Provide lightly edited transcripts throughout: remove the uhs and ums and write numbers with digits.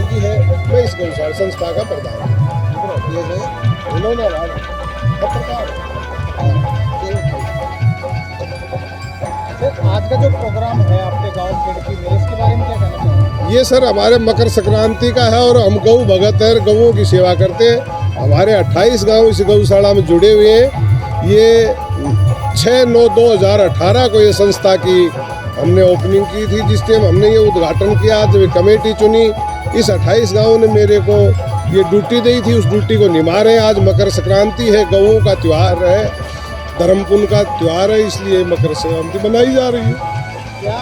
जी है, मैं इस गौशाला संस्था का प्रधान हूँ। ये है उन्होंने पत्रकार। आज का जो प्रोग्राम है आपके गांव खिड़की में, इसके बारे में क्या कहना चाहेंगे? ये सर हमारे मकर संक्रांति का है और हम गौ भगत है, गौओं की सेवा करते हैं। हमारे 28 गांव इस गौशाला में जुड़े हुए हैं। ये 6/9/2018 को ये संस्था की हमने ओपनिंग की थी, जिस टाइम हमने ये उद्घाटन किया, जब कमेटी चुनी, इस 28 गाँव ने मेरे को ये ड्यूटी दी थी, उस ड्यूटी को निभा रहे हैं। आज मकर संक्रांति है, गौओं का त्यौहार है, धर्म पुण्य का त्यौहार है, इसलिए मकर संक्रांति बनाई जा रही है। क्या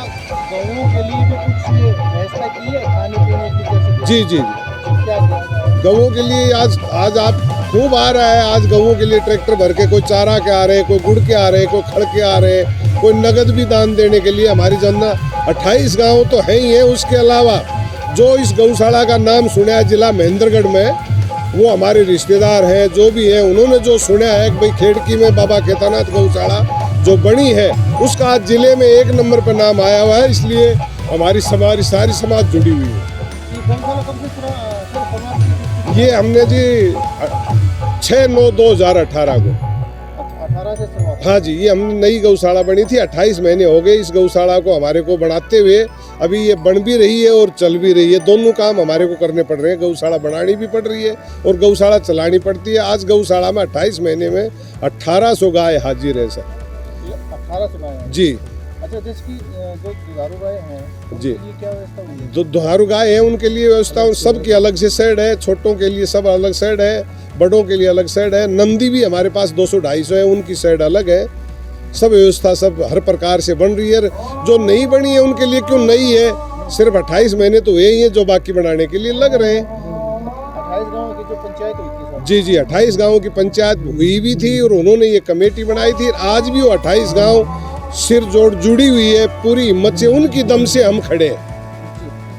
गौओं के लिए भी कुछ व्यवस्था की है खाने पीने की? जैसे जी जी जी, क्या किया? गौओं के लिए आज आप खूब आ रहा है। आज गौओं के लिए ट्रैक्टर भर के कोई चारा के आ रहे हैं, कोई गुड़ के आ रहे हैं, कोई खड़ के आ रहे हैं, कोई नगद भी दान देने के लिए हमारी जनता 28 गांव तो है ही है। उसके अलावा जो इस गौशाला का नाम सुना है जिला महेंद्रगढ़ में, वो हमारे रिश्तेदार हैं, जो भी हैं, उन्होंने जो सुना है कि भाई खेड़की में बाबा खेतानाथ गौशाला जो बनी है, उसका आज जिले में 1 नंबर पर नाम आया हुआ है। इसलिए हमारी सारी समाज जुड़ी हुई है। ये हमने जी 6/9/2018 को, 18 से शुरुआत। हाँ जी, ये हमने नई गौशाला बनी थी। 28 महीने हो गए इस गौशाला को हमारे को बनाते हुए। अभी ये बन भी रही है और चल भी रही है, दोनों काम हमारे को करने पड़ रहे हैं। गौशाला बनानी भी पड़ रही है और गौशाला चलानी पड़ती है। आज गौशाला में 28 महीने में 1800 गाय हाजिर है सर। 1800 गाय हैं। जी। अच्छा, जिसकी जो दुधारू गाय हैं जी, ये क्या व्यवस्था हुई है? जो दुधारू गाय है उनके लिए व्यवस्था सबकी अलग से शेड है। छोटों के लिए सब अलग शेड है, बड़ों के लिए अलग शेड है। नंदी भी हमारे पास 200-250 है, उनकी शेड अलग है। सब व्यवस्था सब हर प्रकार से बन रही है। जो नई बनी है उनके लिए क्यों नई है, सिर्फ 28 महीने तो हुए ही हैं, जो बाकी बनाने के लिए लग रहे हैं। 28 गाँव की जो पंचायत हुई थी सर? जी जी, 28 गाँव की पंचायत हुई भी थी और उन्होंने ये कमेटी बनाई थी। आज भी वो 28 गाँव सिर जोड़ जुड़ी हुई है, पूरी हिम्मत से, उनकी दम से हम खड़े हैं।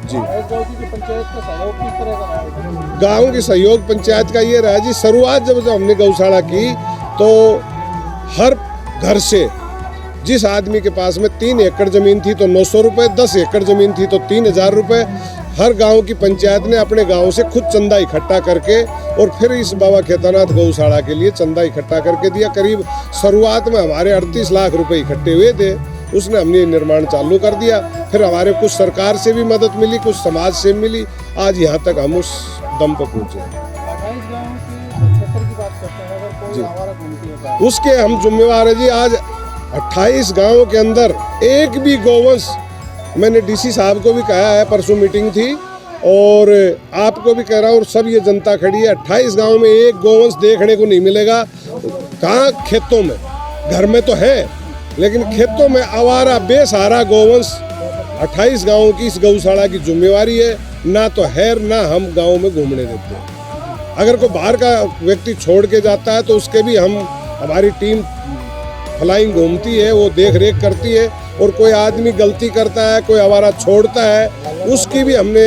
जी। 28 गाँव की जो पंचायत का सहयोग किस तरह का रहा? गाँव के सहयोग पंचायत का ये रहा जी, शुरुआत जब हमने गौशाला की तो हर घर से जिस आदमी के पास में 3 एकड़ जमीन थी तो 900 रुपये, 10 एकड़ जमीन थी तो 3000 रुपये, हर गांव की पंचायत ने अपने गांव से खुद चंदा इकट्ठा करके और फिर इस बाबा खेतानाथ गौशाला के लिए चंदा इकट्ठा करके दिया। करीब शुरुआत में हमारे 38 लाख रुपए इकट्ठे हुए थे, उसने हमने निर्माण चालू कर दिया। फिर हमारे कुछ सरकार से भी मदद मिली, कुछ समाज से मिली, आज यहाँ तक हम उस दम पर पहुँचे। 28 गाँव के क्षेत्र की बात करते हैं, अगर कोई आवारा घूमती है गाय, उसके हम जिम्मेवार है जी। आज 28 गाँव के अंदर एक भी गौवंश, मैंने डीसी साहब को भी कहा है, परसों मीटिंग थी, और आपको भी कह रहा हूँ, और सब ये जनता खड़ी है, 28 गांव में एक गौवंश देखने को नहीं मिलेगा। कहाँ? खेतों में, घर में तो है, लेकिन खेतों में आवारा बेसहारा गौवंश 28 गांवों की इस गौशाला की जिम्मेवारी है। ना तो है, ना हम गाँव में घूमने देते हैं। अगर कोई बाहर का व्यक्ति छोड़ के जाता है तो उसके भी हमारी टीम फ्लाइंग घूमती है, वो देख रेख करती है। और कोई आदमी गलती करता है, कोई आवारा छोड़ता है, उसकी भी हमने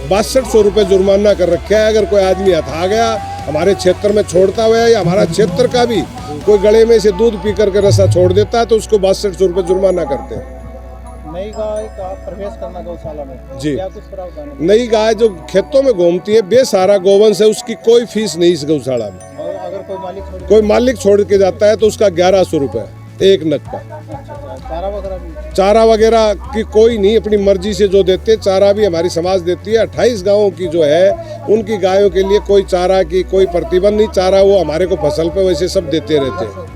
6200 रुपये जुर्माना कर रखा है। अगर कोई आदमी हथा गया हमारे क्षेत्र में छोड़ता हुआ है, या हमारा क्षेत्र का भी कोई गले में से दूध पी करके रस्सा छोड़ देता है, तो उसको 6200 रुपये जुर्माना करते हैं। नई गाय का प्रवेश करना गौशाला में जी, क्या कुछ प्रावधान है? नई गाय जो खेतों में घूमती है, बेसहारा गोवंश है, उसकी कोई फीस नहीं इस गौशाला में। और अगर कोई मालिक छोड़ के जाता है तो उसका 1100 रुपये एक नग का। चारा वगैरह भी? चारा वगैरह की कोई नहीं, अपनी मर्जी से जो देते, चारा भी हमारी समाज देती है। 28 गाँवों की जो है उनकी गायों के लिए कोई चारा की कोई प्रतिबंध नहीं। चारा वो हमारे को फसल पे वैसे सब देते रहते हैं।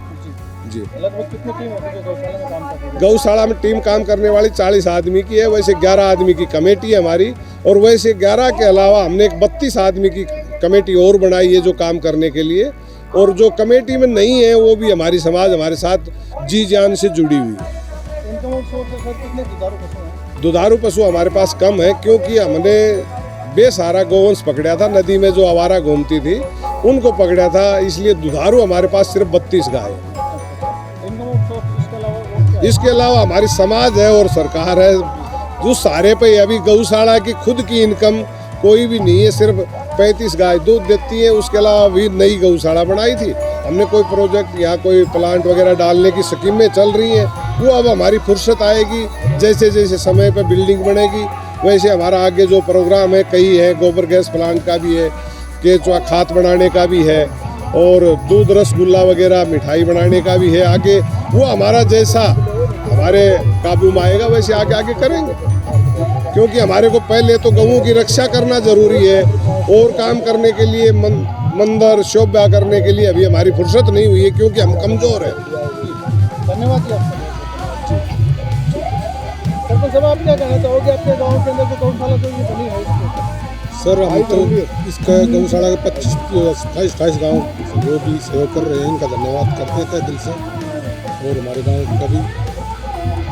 जी। लगभग कितनी टीम होती है गौशाला में काम करती है? गौशाला में टीम काम करने वाली 40 आदमी की है। वैसे 11 आदमी की कमेटी है हमारी, और वैसे 11 के अलावा हमने एक 32 आदमी की कमेटी और बनाई है जो काम करने के लिए। और जो कमेटी में नहीं है वो भी हमारी समाज हमारे साथ जी जान से जुड़ी हुई है। कितने दुधारू पशु हैं? दुधारू पशु हमारे पास कम है, क्योंकि हमने बेसहारा गोवंश पकड़ा था, नदी में जो आवारा घूमती थी उनको पकड़ा था, इसलिए दुधारू हमारे पास सिर्फ 32 गाय है। इसके अलावा हमारी समाज है और सरकार है, जो सारे पे अभी गौशाला की खुद की इनकम कोई भी नहीं है, सिर्फ 35 गाय दूध देती है। उसके अलावा भी नई गौशाला बनाई थी हमने, कोई प्रोजेक्ट या कोई प्लांट वगैरह डालने की स्कीमें चल रही हैं, वो अब हमारी फुर्सत आएगी, जैसे जैसे समय पर बिल्डिंग बनेगी वैसे हमारा आगे जो प्रोग्राम है कई है, गोबर गैस प्लांट का भी है, केचुआ खाद बनाने का भी है और दूध रसगुल्ला वगैरह मिठाई बनाने का भी है। आगे वो हमारा जैसा हमारे काबू में आएगा वैसे आगे आगे करेंगे, क्योंकि हमारे को पहले तो गऊं की रक्षा करना जरूरी है और काम करने के लिए मंदिर शोभा करने के लिए अभी हमारी फुर्सत नहीं हुई है, क्योंकि हम कमज़ोर हैं। धन्यवाद जी आपका। सरपंच साहब आप क्या कहना चाहोगे, आपके गांव के अंदर जो गौशाला जो ये बनी है इसको? सर हम तो इसका गौशाला के 25-28 गाँव जो भी सहयोग कर रहे हैं इनका धन्यवाद करते थे दिल से। और हमारे गांव का भी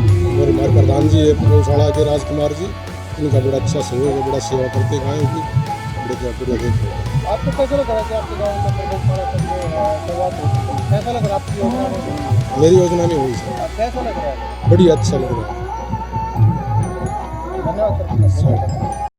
और हमारे प्रधान जी है गौशाला के राजकुमार जी, इनका बड़ा अच्छा सहयोग है, बड़ा सेवा करते गायों की बड़े। आपको कैसा लग रहा है कि आपके गांव में अंदर गौशाला की शुरुआत हुई? कैसा लग रहा है आपकी योजना में? मेरी योजना में हुई सर, कैसा लग रहा है? बड़ी अच्छा लग रहा है। धन्यवाद सर।